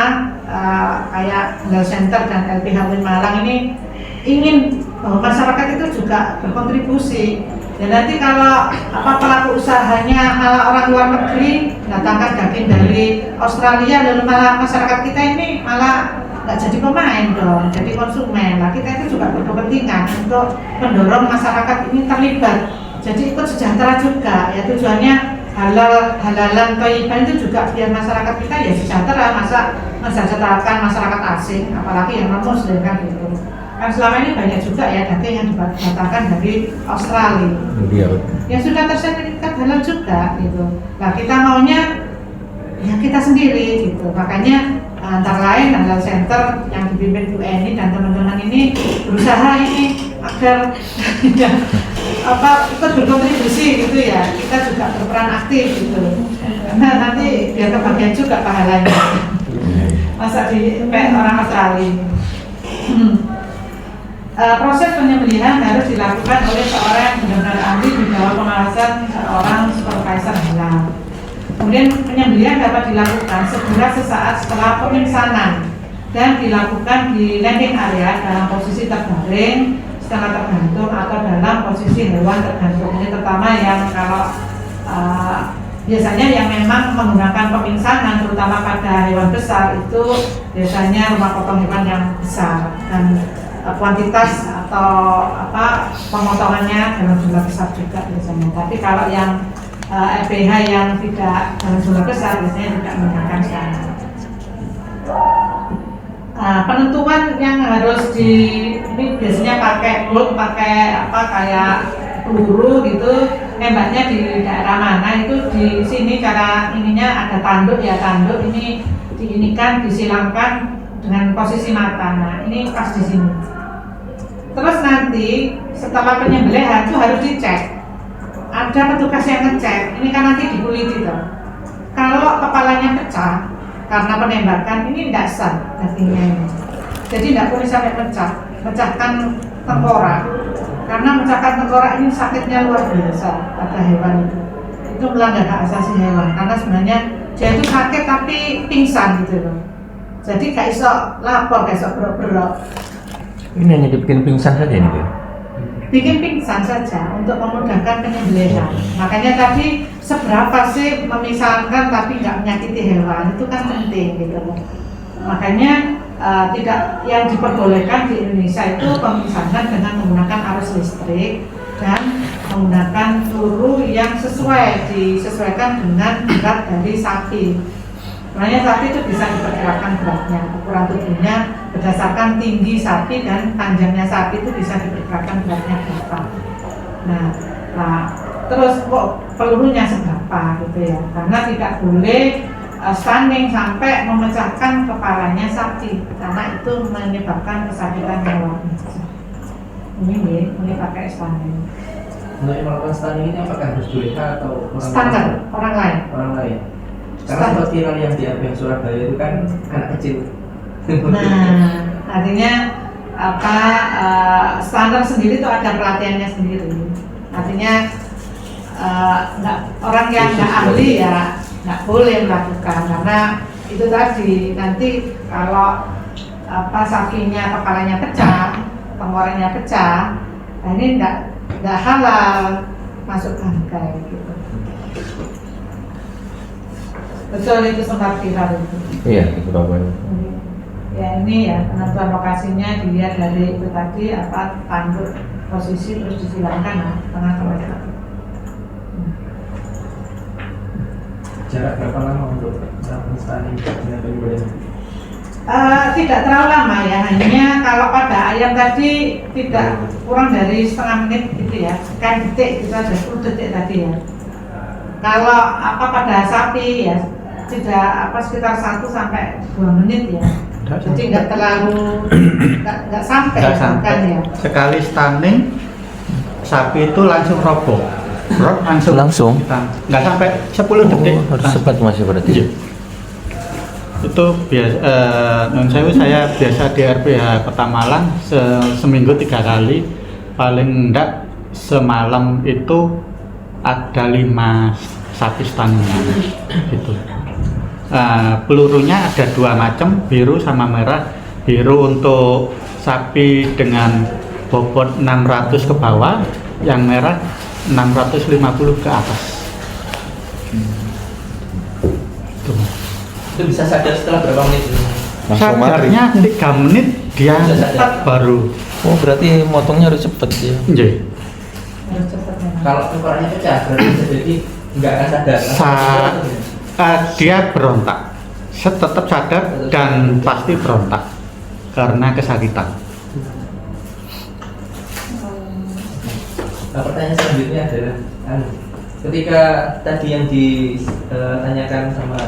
kayak Health Center dan LPH UIN Malang ini ingin bahwa masyarakat itu juga berkontribusi. Dan nanti kalau pelaku usahanya malah orang luar negeri datangkan daging dari Australia, lalu malah masyarakat kita ini malah nggak jadi pemain dong, jadi konsumen. Nah, kita itu juga berkepentingan untuk mendorong masyarakat ini terlibat, jadi ikut sejahtera juga. Ya tujuannya halalan thayyiban itu juga biar masyarakat kita ya sejahtera, masa mensejahterakan masyarakat asing, apalagi yang non muslim kan gitu. Kan selama ini banyak juga ya daging yang didatangkan dari Australia. Yang sudah tersertifikat halal juga gitu. Nah, kita maunya ya kita sendiri gitu. Makanya antara lain Health Center yang dipimpin Bu Eni dan teman-teman ini berusaha ini agar ikut berkontribusi gitu ya. Kita juga berperan aktif gitu. Karena nanti biar kebagian juga pahalanya. Masa di orang Australia. Proses penyembelihan harus dilakukan oleh seorang yang benar-benar ahli di bawah pengawasan seorang supervisor halal. Kemudian penyembelihan dapat dilakukan segera sesaat setelah pemingsanan dan dilakukan di landing area dalam posisi terbaring, setengah tergantung atau dalam posisi hewan tergantung. Ini terutama yang kalau biasanya yang memang menggunakan pemingsanan, terutama pada hewan besar itu biasanya rumah potong hewan yang besar dan kuantitas atau pemotongannya dalam jumlah besar juga biasanya. Tapi kalau yang LPH yang tidak dalam jumlah besar biasanya tidak menggunakan standar. Penentuan yang harus ini biasanya pakai bolt, pakai kayak peluru gitu, nembaknya di daerah mana itu. Di sini cara ininya ada tanduk ya, tanduk ini diinikan, disilamkan dengan posisi mata. Nah, ini pas di sini. Terus nanti setelah penyembelihan itu harus dicek. Ada petugas yang ngecek. Ini kan nanti dikuliti tuh. Kalau kepalanya pecah karena penembakan, ini tidak sah dagingnya ini. Jadi tidak boleh sampai pecah. Pecahkan tengkorak. Karena pecahkan tengkorak ini sakitnya luar biasa pada hewan itu. Itu melanggar hak asasi hewan. Karena sebenarnya dia itu sakit tapi pingsan gitu loh. Jadi gak iso lapor, gak iso berok-berok. Ini hanya dibikin pingsan saja ini, Bu? Bikin pingsan saja untuk memudahkan penyembelihan. Makanya tadi seberapa sih memisahkan tapi nggak menyakiti hewan, itu kan penting gitu loh. Makanya tidak yang diperbolehkan di Indonesia itu pemisahan dengan menggunakan arus listrik dan menggunakan peluru yang disesuaikan dengan berat dari sapi. Sebenarnya sapi itu bisa diperkirakan beratnya, ukuran tubuhnya berdasarkan tinggi sapi dan panjangnya sapi itu bisa diperkirakan beratnya berapa. Nah, terus kok pelurunya seberapa gitu ya? Karena tidak boleh stunning sampai memecahkan kepalanya sapi, karena itu menyebabkan kesakitan hewan. Ini pakai stunning. Untuk melakukan stunning ini apakah harus bolehkah atau standar orang lain? Orang lain. Karena sempat viral yang di APH Surabaya itu kan anak kecil. Nah, artinya standar sendiri itu ada pelatihannya sendiri. Artinya orang yang nggak ahli ya nggak boleh melakukan, karena itu tadi nanti kalau sapinya kepalanya pecah, tengkoraknya pecah, nah ini nggak halal masuk bangkai gitu. Betul, itu sempat viral itu. Iya, di Surabaya. Ya ini ya penentuan lokasinya dilihat dari itu tadi tanduk posisi terus disilamkan tengah mereka. Jarak berapa lama untuk melakukan stunning dengan penyembelihan? Tidak terlalu lama ya, hanya kalau pada ayam tadi tidak kurang dari setengah menit gitu ya, sekian detik itu ada 10 detik tadi ya. Kalau pada sapi ya tidak sekitar 1 sampai 2 menit ya. Jadi nggak terlalu nggak sampai kan ya. Sekali stunning sapi itu langsung roboh. Langsung? Nggak sampai 10 detik. Harus cepat masih berarti. Iya. Itu biasa, saya biasa di RPH Kota Malang seminggu 3 kali, paling enggak semalam itu ada 5 sapi stamina gitu. Pelurunya ada 2 macam, biru sama merah. Biru untuk sapi dengan bobot 600 ke bawah, yang merah 650 ke atas. Tuh. Itu bisa sadar setelah berapa menit? Sadarnya 3 menit dia cepat baru. Oh, berarti motongnya harus cepet ya. Nggih. Harus cepat memang. Kalau kekorannya pecah berarti bisa jadi nggak akan sadar. Dia berontak. Tetap sadar dan pasti berontak karena kesakitan. Nah, pertanyaan selanjutnya adalah ketika tadi yang ditanyakan sama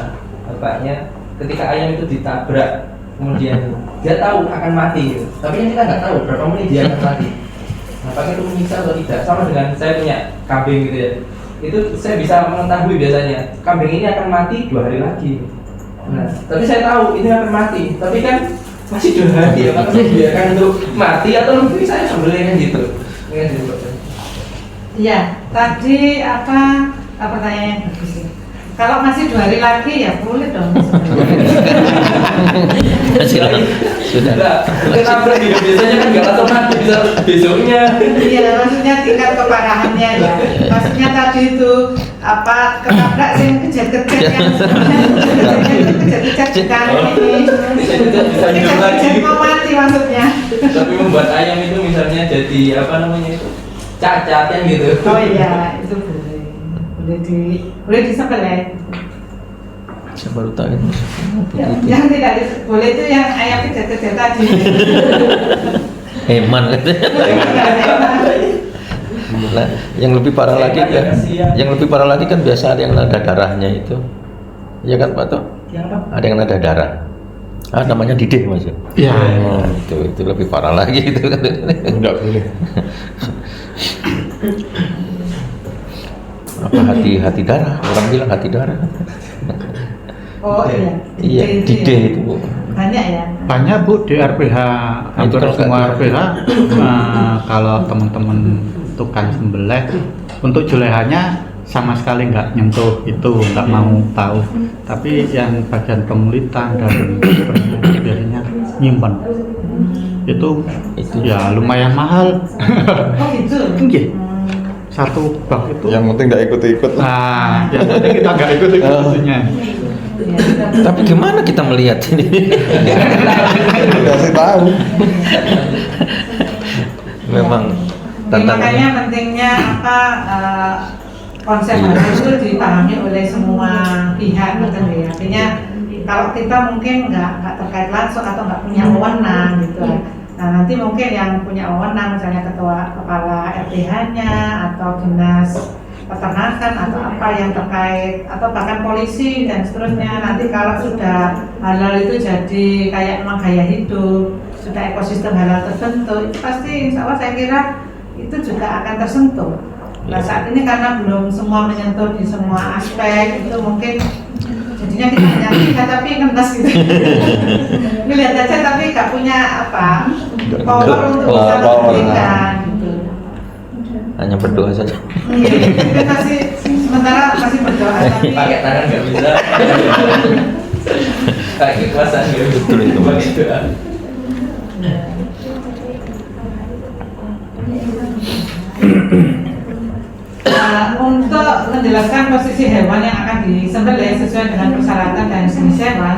bapaknya, ketika ayam itu ditabrak kemudian dia tahu akan mati gitu. Tapi kan kita nggak tahu berapa menit dia akan mati. Nah, apakah itu menyiksa atau tidak? Sama dengan saya punya kambing gitu ya, itu saya bisa mengetahui biasanya kambing ini akan mati 2 hari lagi. Nah, tapi saya tahu ini akan mati, tapi kan masih 2 hari ya, maka saya biarkan untuk mati atau mungkin saya sembelih kan gitu. Ini kan gitu. Iya, tadi apa pertanyaannya bagus ya. Kalau masih 2 hari lagi ya boleh dong. Sudah. Kenapa gitu? Biasanya kan nggak langsung mati, bisa besoknya. Iya, maksudnya tingkat keparahannya ya. Maksudnya tadi itu apa ketabrak sih kejar-kejar yang kejar-kejar di kanan ini. Bisa hidup lagi. Kejar-kejar mau mati maksudnya. Tapi membuat ayam itu misalnya jadi apa namanya itu cacat kan gitu. Oh iya, itu boleh disembelih. Saya baru tahu itu. Yang tidak boleh itu yang ayam kejar-kejar tadi. Heman katanya. Nah, yang lebih parah lagi kan, biasa ada yang nada darahnya itu, ya kan Pak Toh? Yang apa? Ada yang nada darah. Namanya didih Mas. Iya. Oh, itu lebih parah lagi itu kan. Enggak boleh. Apa hati darah? Orang bilang hati darah. Oh iya. Iya, didih itu Bu. Banyak ya. Banyak Bu di RPH, hampir kalau semua nggak- RPH. Kalau teman-teman tukang sembelih untuk julehannya sama sekali nggak nyentuh itu, nggak mau tahu. Tapi yang bagian pengulitan dan biasanya nyimpen. Itu ya lumayan mahal. Oh gitu. Nggih. Satu bak itu. Yang penting nggak ikut-ikut lah. Nah, yang penting kita nggak ikut ikutannya. Tapi gimana kita melihat ini? Kasih tahu. Memang Makanya tantangannya. pentingnya apa konsep halal itu dipahami oleh semua pihak gitu ya. Artinya kalau kita mungkin nggak terkait langsung atau nggak punya wewenang gitu. Nah nanti mungkin yang punya wewenang misalnya kepala RPH-nya atau dinas peternakan atau apa yang terkait atau bahkan polisi dan seterusnya, nanti kalau sudah halal itu jadi kayak memang gaya hidup, sudah ekosistem halal terbentuk, itu pasti insya Allah saya kira itu juga akan tersentuh. Nah saat ini karena belum semua menyentuh di semua aspek itu mungkin jadinya kita hanya lihat tapi ngenes gitu. Lihat aja tapi nggak punya apa power untuk bisa memberikan gitu. Hanya berdoa saja. Kita masih sementara masih berdoa tapi Pakai tangan nggak bisa. Pakai kekuasaan nggak bisa. Betul itu, Mas. Pakai doa. untuk menjelaskan posisi hewan yang akan disembelih sesuai dengan persyaratan dan jenis hewan,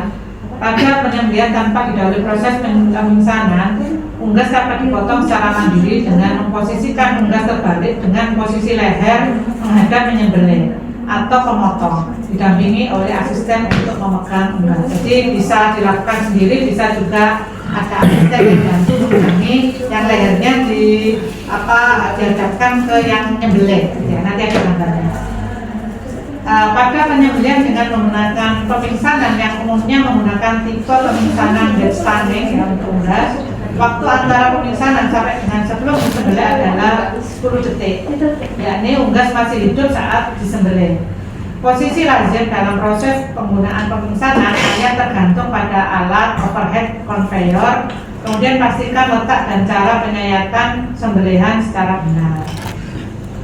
pada penyembelihan tanpa didahului proses pemingsanan, unggas dapat dipotong secara mandiri dengan memposisikan unggas terbalik dengan posisi leher menghadap penyembelih atau pemotong, didampingi oleh asisten untuk memegang unggas. Jadi bisa dilakukan sendiri, bisa juga ada asisten yang bantu mengenai yang lehernya dihadapkan ke yang nyembelih. Ya, nanti ada gambarnya. Pada penyembelihan dengan menggunakan pemingsanan yang umumnya menggunakan tipe pemingsanan dead standing ya, untuk unggas, waktu antara pemingsanan sampai dengan sebelum disembelih adalah 10 detik, yakni unggas masih hidup saat disembelih. Posisi lazim dalam proses penggunaan pemingsanan hanya tergantung pada alat overhead conveyor, kemudian pastikan letak dan cara penyayatan sembelihan secara benar.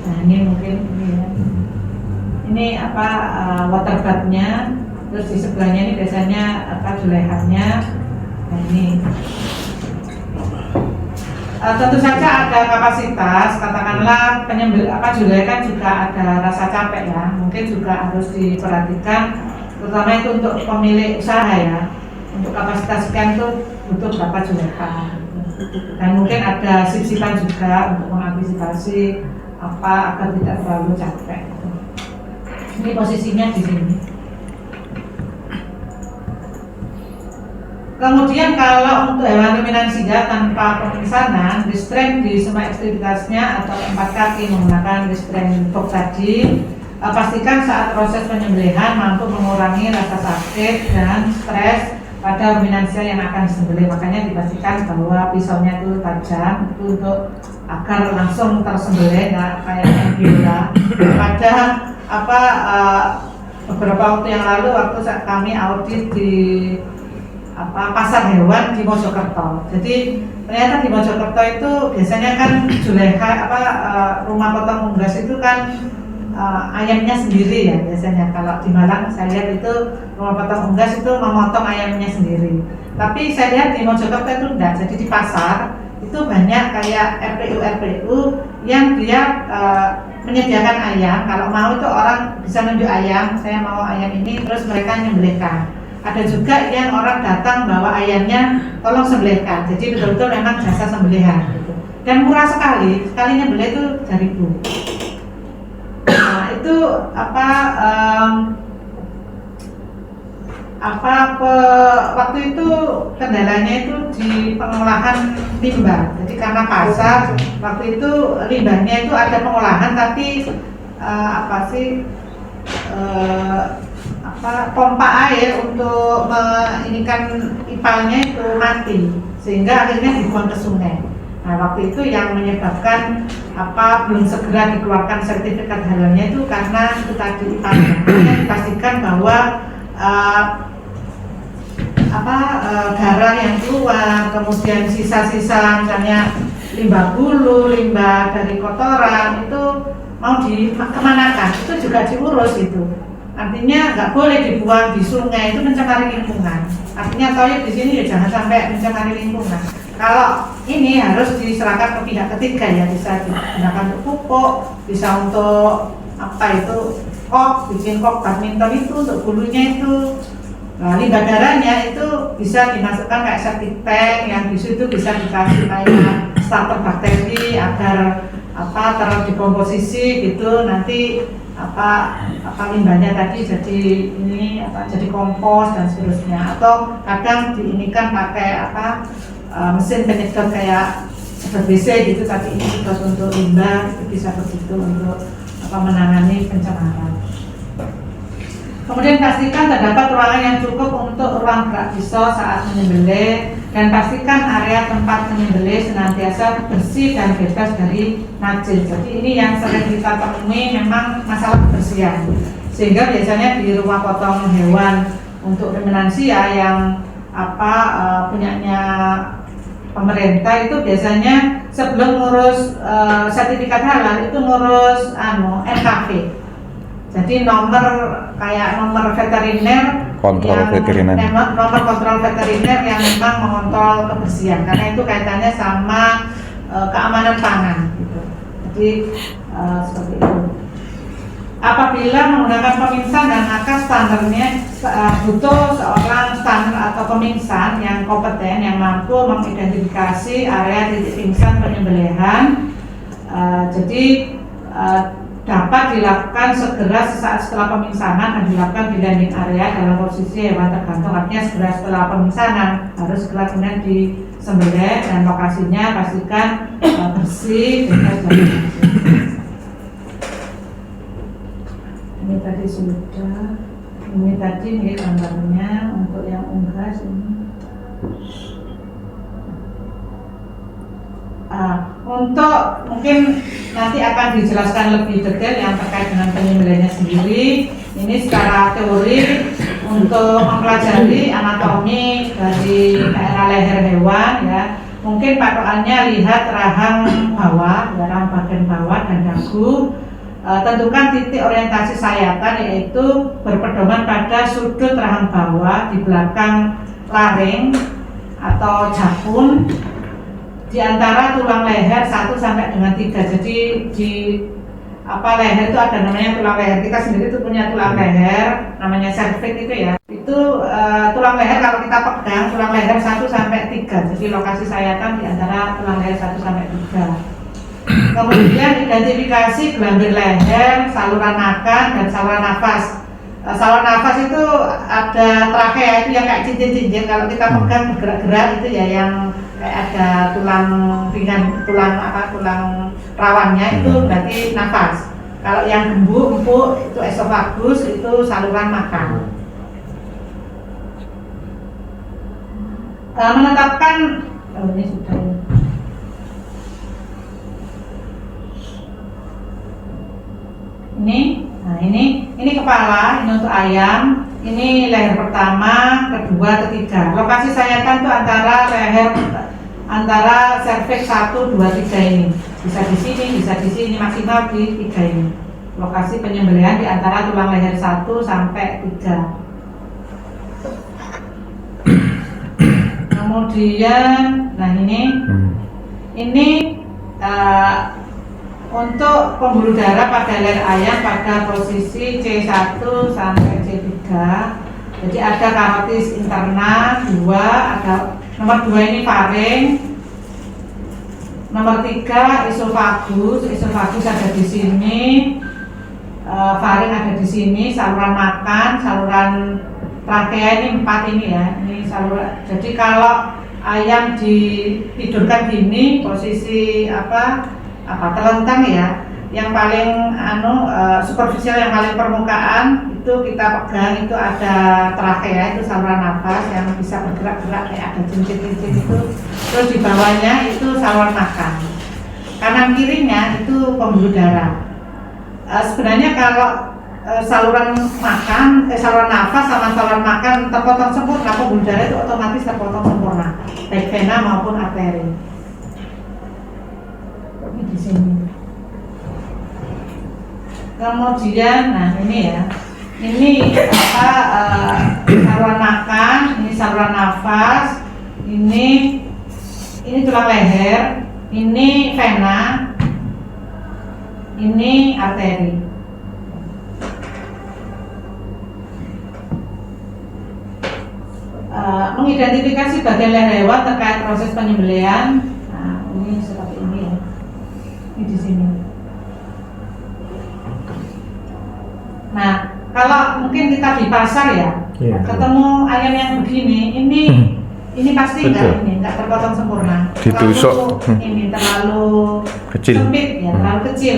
Nah ini mungkin ini ya. ini apa waterbathnya, terus di sebelahnya ini biasanya apa julehannya. Nah ini tentu saja ada kapasitas, katakanlah julehan kan juga ada rasa capek ya, mungkin juga harus diperhatikan, terutama itu untuk pemilik usaha ya, untuk kapasitas sekian tuh butuh berapa julehan, dan mungkin ada sip-sipan juga untuk mengantisipasi apa agar tidak terlalu capek. Ini posisinya di sini. Kemudian kalau untuk hewan ruminansia tanpa pemisanan, restrain di semua ekstremitasnya atau 4 kaki menggunakan restrain box tadi, pastikan saat proses penyembelihan mampu mengurangi rasa sakit dan stres pada ruminansia yang akan disembelih. Makanya dipastikan bahwa pisaunya itu tajam, itu untuk agar langsung tersembelih, nggak kayak yang gila. Pada beberapa waktu yang lalu waktu kami audit di pasar hewan di Mojokerto. Jadi ternyata di Mojokerto itu biasanya kan juleha rumah potong unggas itu kan ayamnya sendiri ya biasanya. Kalau di Malang saya lihat itu rumah potong unggas itu memotong ayamnya sendiri. Tapi saya lihat di Mojokerto itu enggak. Jadi di pasar itu banyak kayak RPU yang dia menyediakan ayam. Kalau mau itu orang bisa nunjuk ayam, saya mau ayam ini, terus mereka nyembelihkan. Ada juga yang orang datang bawa ayamnya, tolong sembelihkan. Jadi betul-betul memang jasa sembelihan gitu. Dan murah sekali nyembelih itu Rp1.000. Nah itu waktu itu kendalanya itu di pengolahan limbah. Jadi karena pasar waktu itu limbahnya itu ada pengolahan tapi pompa air untuk menginikan ipalnya itu mati sehingga akhirnya dibuang ke sungai. Nah waktu itu yang menyebabkan belum segera dikeluarkan sertifikat halalnya itu karena itu tadi ipalnya. Dipastikan bahwa darah yang keluar, kemudian sisa-sisa misalnya limbah bulu, limbah dari kotoran itu mau kemanakan, itu juga diurus itu. Artinya nggak boleh dibuang di sungai, itu mencemari lingkungan. Artinya toilet di sini ya jangan sampai mencemari lingkungan. Kalau ini harus diserahkan ke pihak ketiga ya, bisa digunakan untuk pupuk, bisa untuk bikin kok badminton itu untuk bulunya itu. Nah, limbah darahnya itu bisa dimasukkan kayak septic tank yang di situ bisa dikasih kayak starter bakteri agar terdekomposisi gitu, nanti limbahnya tadi jadi kompos dan seterusnya. Atau kadang diinikan pakai mesin penyedot kayak WC gitu, tapi ini juga untuk limbah itu bisa begitu untuk menangani pencemaran. Kemudian pastikan terdapat ruangan yang cukup untuk ruang gerak pisau saat menyembelih, dan pastikan area tempat menyembelih senantiasa bersih dan bebas dari najis. Jadi ini yang sering kita temui memang masalah kebersihan. Sehingga biasanya di rumah potong hewan untuk ruminansia yang punyanya pemerintah itu biasanya sebelum ngurus sertifikat halal itu ngurus NKV. Jadi nomor veteriner, kontrol veteriner. Nomor kontrol veteriner yang memang mengontrol kebersihan, karena itu kaitannya sama keamanan pangan gitu. Jadi seperti itu. Apabila menggunakan peminsan, dan maka standarnya butuh seorang standar atau peminsan yang kompeten yang mampu mengidentifikasi area titik pingsan penyembelihan. Jadi dapat dilakukan segera sesaat setelah peminsanan dan dilakukan di landing area dalam posisi hewan tergantung. Artinya segera setelah peminsanan harus segera kemudian disembelih, dan lokasinya pastikan bersih, bebas dari najis. Ini tadi sudah, ini tadi nih gambarnya untuk yang unggas ini. Untuk mungkin nanti akan dijelaskan lebih detail yang terkait dengan penyembelihannya sendiri. Ini secara teori untuk mempelajari anatomi dari daerah leher hewan ya. Mungkin patokannya lihat rahang bawah, rahang bagian bawah dan dagu. tentukan titik orientasi sayatan, yaitu berpedoman pada sudut rahang bawah di belakang laring atau jakun di antara tulang leher 1 sampai dengan 3. Jadi di leher itu ada namanya tulang leher. Kita sendiri itu punya tulang leher namanya cervix itu ya. Itu tulang leher kalau kita pegang tulang leher 1 sampai 3. Jadi lokasi sayatan di antara tulang leher 1 sampai 3. Kemudian identifikasi gelambir leher, saluran makan dan saluran nafas. Saluran nafas itu ada trakea itu yang kayak cincin-cincin, kalau kita pegang bergerak-gerak itu ya, yang kayak ada tulang ringan, tulang rawannya itu berarti nafas. Kalau yang gembuk, empuk itu esofagus, itu saluran makan. Menetapkan ini sudah. Ini kepala, ini untuk ayam, ini leher pertama, kedua, ketiga. Lokasi sayatan itu antara cervix 1, 2, 3 ini. Bisa di sini, maksimal di 3 ini. Lokasi penyembelihan di antara tulang leher 1 sampai 3. Kemudian, nah ini untuk pembuluh darah pada leher ayam pada posisi C1 sampai C3. Jadi ada karotis interna 2, ada nomor 2 ini faring, nomor 3 esofagus ada di sini, faring ada di sini, saluran makan, saluran trakea ini 4 ini ya. Ini saluran. Jadi kalau ayam ditidurkan gini, posisi telentang ya, yang paling superficial, yang paling permukaan itu kita pegang itu ada trakea, itu saluran nafas yang bisa bergerak-gerak kayak ada cincin-cincin itu. Terus di bawahnya itu saluran makan, kanan kirinya itu pembuluh darah. Sebenarnya kalau saluran nafas sama saluran makan terpotong sempurna, pembuluh darah itu otomatis terpotong sempurna, baik vena maupun arteri. Di sini. Kemudian, nah ini ya, ini saluran makan, ini saluran nafas, ini tulang leher, ini vena, ini arteri. Mengidentifikasi bagian leher hewan terkait proses penyembelihan. Nah, ini seperti ini ya. Ini di sini. Nah, kalau mungkin kita di pasar ya, ketemu ayam yang begini, ini pasti nggak terpotong sempurna. Ditusuk. Ini terlalu Kecil. sempit ya, terlalu kecil.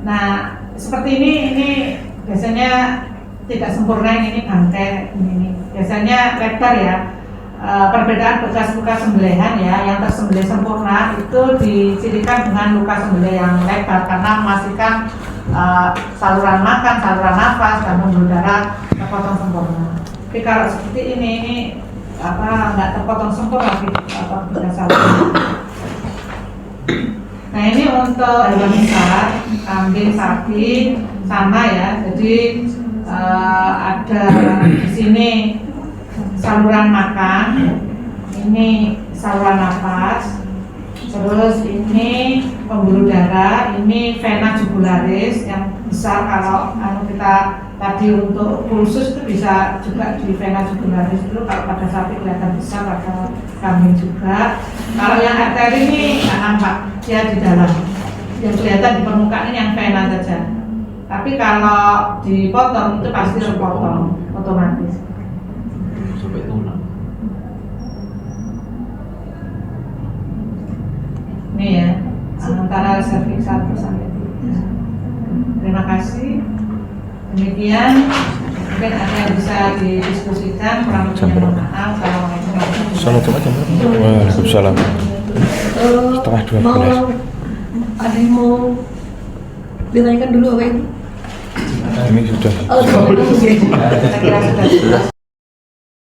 Nah, seperti ini biasanya tidak sempurna, ini bangkai ini. Biasanya lebar ya. Perbedaan bekas-bekas sembelihan ya, yang tersembelih sempurna itu dicirikan dengan luka sembelih yang lebar karena memastikan saluran makan, saluran nafas dan pembuluh darah terpotong sempurna. Tapi kalau seperti ini nggak terpotong sempurna bekas saluran. Nah, ini untuk hewan besar, kambing, sapi sama ya. Jadi ada di sini saluran makan, ini saluran nafas, terus ini pembuluh darah, ini vena jugularis yang besar. Kalau kita tadi untuk pulsus itu bisa juga di vena jugularis itu, kalau pada sapi kelihatan besar, pada kambing juga. Kalau yang arteri ini nggak nampak, dia di dalam, yang kelihatan di permukaan ini yang vena saja. Tapi kalau dipotong itu pasti terpotong otomatis. Sampai tulang. Ini ya, antara cervix 1 sampai 3. Terima kasih. Demikian, mungkin ada yang bisa didiskusikan. Kurang lebihnya mohon maaf. Assalamualaikum warahmatullahi wabarakatuh. Waalaikumsalam. Setengah 12. Ada yang mau ditanyakan dulu apa ini? Ini sudah. Oh, Saya kira sudah.